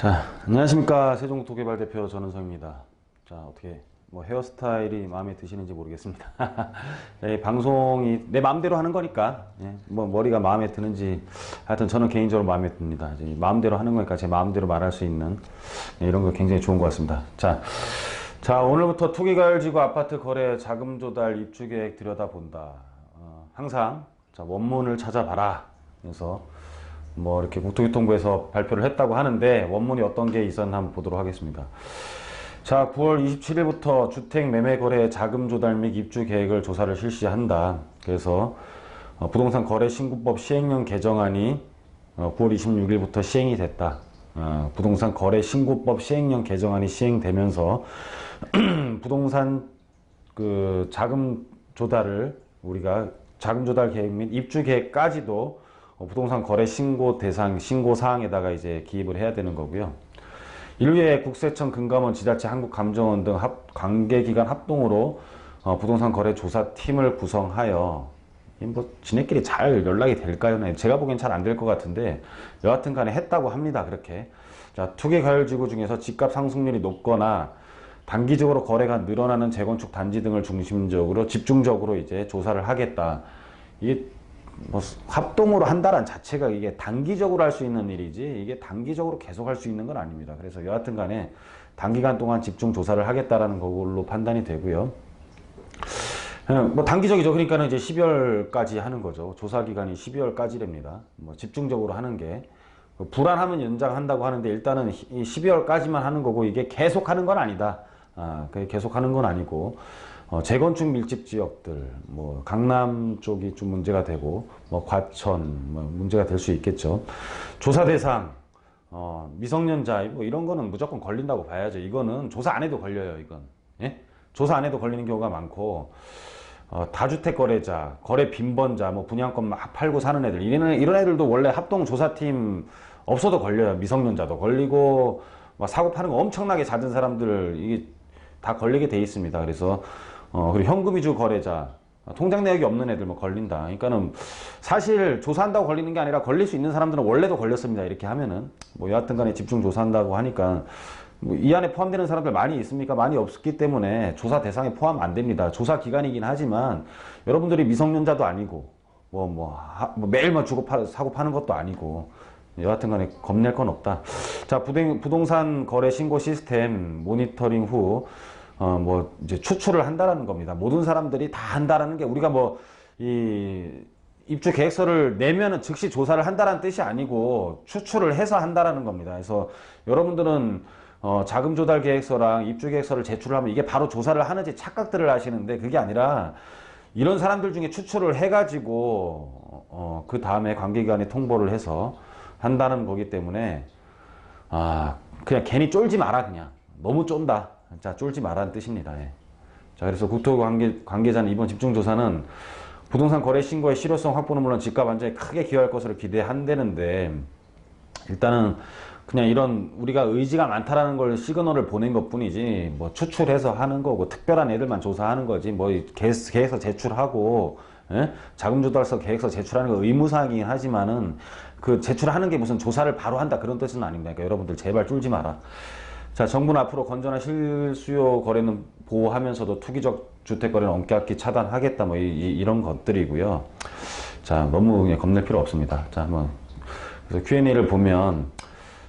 자, 안녕하십니까. 세종국토개발 대표 전은성입니다. 자, 어떻게 뭐 헤어스타일이 마음에 드시는지 모르겠습니다. 네, 방송이 내 마음대로 하는 거니까, 예, 뭐 머리가 마음에 드는지 하여튼 저는 개인적으로 마음에 듭니다. 이제 마음대로 하는 거니까 제 마음대로 말할 수 있는, 예, 이런 거 굉장히 좋은 것 같습니다. 자, 오늘부터 투기가열지구 아파트 거래 자금 조달 입주 계획 들여다본다. 항상 자, 원문을 찾아봐라. 그래서 뭐 이렇게 국토교통부에서 발표를 했다고 하는데 원문이 어떤 게 있었나 한번 보도록 하겠습니다. 자, 9월 27일부터 주택 매매 거래 자금 조달 및 입주 계획을 조사를 실시한다. 그래서 부동산 거래 신고법 시행령 개정안이 9월 26일부터 시행이 됐다. 부동산 거래 신고법 시행령 개정안이 시행되면서 부동산 그 자금 조달을 우리가 자금 조달 계획 및 입주 계획까지도 부동산 거래 신고 대상 신고 사항에다가 이제 기입을 해야 되는 거고요. 인류의 국세청, 금감원, 지자체, 한국감정원 등 관계기관 합동으로 부동산 거래 조사 팀을 구성하여 뭐 지네끼리 잘 연락이 될까요? 제가 보기엔 잘 안 될 것 같은데 여하튼 간에 했다고 합니다. 그렇게. 자, 투기가열지구 중에서 집값 상승률이 높거나 단기적으로 거래가 늘어나는 재건축 단지 등을 중심적으로 집중적으로 이제 조사를 하겠다. 이게 뭐 합동으로 한다는 자체가 이게 단기적으로 할 수 있는 일이지 이게 단기적으로 계속 할 수 있는 건 아닙니다. 그래서 여하튼 간에 단기간 동안 집중 조사를 하겠다라는 걸로 판단이 되고요. 뭐 단기적이죠. 그러니까는 이제 12월까지 하는 거죠. 조사 기간이 12월까지랍니다. 뭐 집중적으로 하는 게 불안하면 연장한다고 하는데 일단은 12월까지만 하는 거고 이게 계속 하는 건 아니다. 그게 계속 하는 건 아니고 재건축 밀집 지역들, 뭐 강남 쪽이 좀 문제가 되고, 뭐 과천, 뭐 문제가 될 수 있겠죠. 조사 대상, 미성년자, 뭐 이런 거는 무조건 걸린다고 봐야죠. 이거는 조사 안 해도 걸려요. 이건, 예? 조사 안 해도 걸리는 경우가 많고, 다주택 거래자, 거래 빈번자, 뭐 분양권 막 팔고 사는 애들, 이런 애들도 원래 합동 조사팀 없어도 걸려요. 미성년자도 걸리고, 막 사고 파는 거 엄청나게 잦은 사람들 이게 다 걸리게 돼 있습니다. 그래서 그리고 현금 위주 거래자, 통장 내역이 없는 애들 뭐 걸린다. 그러니까는 사실 조사한다고 걸리는 게 아니라 걸릴 수 있는 사람들은 원래도 걸렸습니다. 이렇게 하면은 뭐 여하튼 간에 집중 조사한다고 하니까 뭐 이 안에 포함되는 사람들 많이 있습니까? 많이 없기 때문에 조사 대상에 포함 안 됩니다. 조사 기간이긴 하지만 여러분들이 미성년자도 아니고 뭐 매일만 사고 파는 것도 아니고 여하튼 간에 겁낼 건 없다. 자, 부동산 거래 신고 시스템 모니터링 후 뭐 이제 추출을 한다라는 겁니다. 모든 사람들이 다 한다라는 게 우리가 뭐 이 입주 계획서를 내면은 즉시 조사를 한다라는 뜻이 아니고 추출을 해서 한다라는 겁니다. 그래서 여러분들은 자금 조달 계획서랑 입주 계획서를 제출하면 이게 바로 조사를 하는지 착각들을 하시는데 그게 아니라 이런 사람들 중에 추출을 해가지고 그 다음에 관계기관에 통보를 해서 한다는 거기 때문에 그냥 괜히 쫄지 마라. 그냥 너무 쫀다. 자, 쫄지 마라는 뜻입니다. 예. 자, 그래서 국토관계자는 이번 집중조사는 부동산 거래 신고의 실효성 확보는 물론 집값 안정에 크게 기여할 것으로 기대한다는데 일단은 그냥 이런 우리가 의지가 많다라는 걸 시그널을 보낸 것 뿐이지 뭐 추출해서 하는 거고 특별한 애들만 조사하는 거지 뭐 계획서 제출하고, 예? 자금조달서 계획서 제출하는 거 의무사항이긴 하지만은 그 제출하는 게 무슨 조사를 바로 한다 그런 뜻은 아닙니다. 그러니까 여러분들 제발 쫄지 마라. 자, 정부는 앞으로 건전한 실수요 거래는 보호하면서도 투기적 주택 거래는 엄격히 차단하겠다. 뭐 이런 것들이고요. 자, 너무 그냥 겁낼 필요 없습니다. 자, 뭐 그래서 Q&A를 보면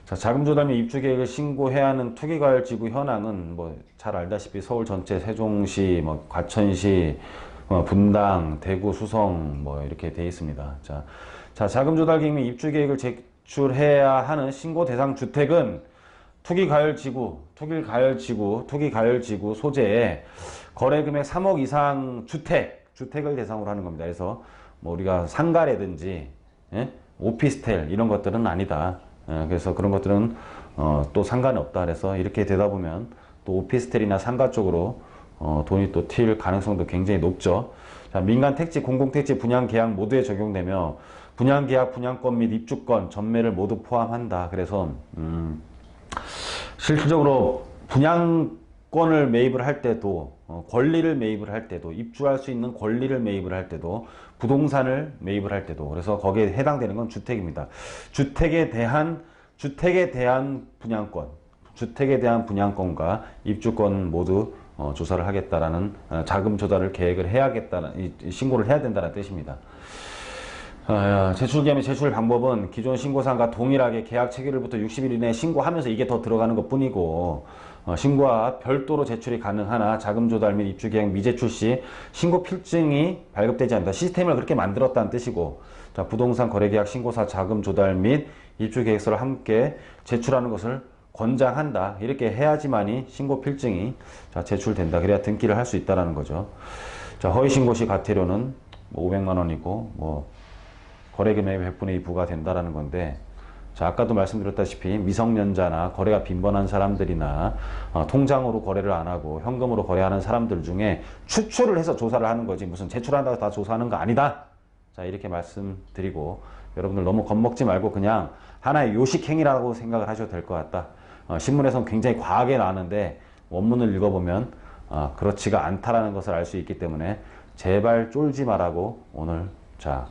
자, 자금 조달 및 입주 계획을 신고해야 하는 투기과열 지구 현황은 뭐 잘 알다시피 서울 전체, 세종시, 뭐 과천시, 분당, 대구, 수성 뭐 이렇게 돼 있습니다. 자, 자금 조달 계획 및 입주 계획을 제출해야 하는 신고 대상 주택은 투기가열지구 소재에 거래금액 3억 이상 주택을 대상으로 하는 겁니다. 그래서 뭐 우리가 상가라든지, 예? 오피스텔 이런 것들은 아니다. 그래서 그런 것들은 또 상관이 없다. 그래서 이렇게 되다 보면 또 오피스텔이나 상가 쪽으로 돈이 또 튈 가능성도 굉장히 높죠. 자, 민간 택지, 공공 택지 분양 계약 모두에 적용되며 분양 계약, 분양권 및 입주권, 전매를 모두 포함한다. 그래서 실질적으로 분양권을 매입을 할 때도 권리를 매입을 할 때도 입주할 수 있는 권리를 매입을 할 때도 부동산을 매입을 할 때도 그래서 거기에 해당되는 건 주택입니다. 주택에 대한 주택에 대한 분양권과 입주권 모두 조사를 하겠다라는 자금 조달을 계획을 해야겠다는 신고를 해야 된다는 뜻입니다. 제출 기한의 제출 방법은 기존 신고사항과 동일하게 계약 체결일부터 60일 이내에 신고하면서 이게 더 들어가는 것 뿐이고, 신고와 별도로 제출이 가능하나 자금 조달 및 입주 계획 미제출 시 신고 필증이 발급되지 않는다. 시스템을 그렇게 만들었다는 뜻이고, 자, 부동산 거래계약 신고사 자금 조달 및 입주 계획서를 함께 제출하는 것을 권장한다. 이렇게 해야지만이 신고 필증이 제출된다. 그래야 등기를 할 수 있다라는 거죠. 자, 허위 신고 시 과태료는 500만 원이고 거래금액의 100분의 2 부과된다라는 건데, 자, 아까도 말씀드렸다시피 미성년자나 거래가 빈번한 사람들이나 통장으로 거래를 안 하고 현금으로 거래하는 사람들 중에 추출을 해서 조사를 하는 거지 무슨 제출한다고 다 조사하는 거 아니다. 자, 이렇게 말씀드리고, 여러분들 너무 겁먹지 말고 그냥 하나의 요식행위라고 생각을 하셔도 될 것 같다. 신문에서는 굉장히 과하게 나왔는데 원문을 읽어보면 그렇지가 않다라는 것을 알 수 있기 때문에 제발 쫄지 말라고 오늘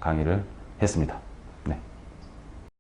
강의를 했습니다.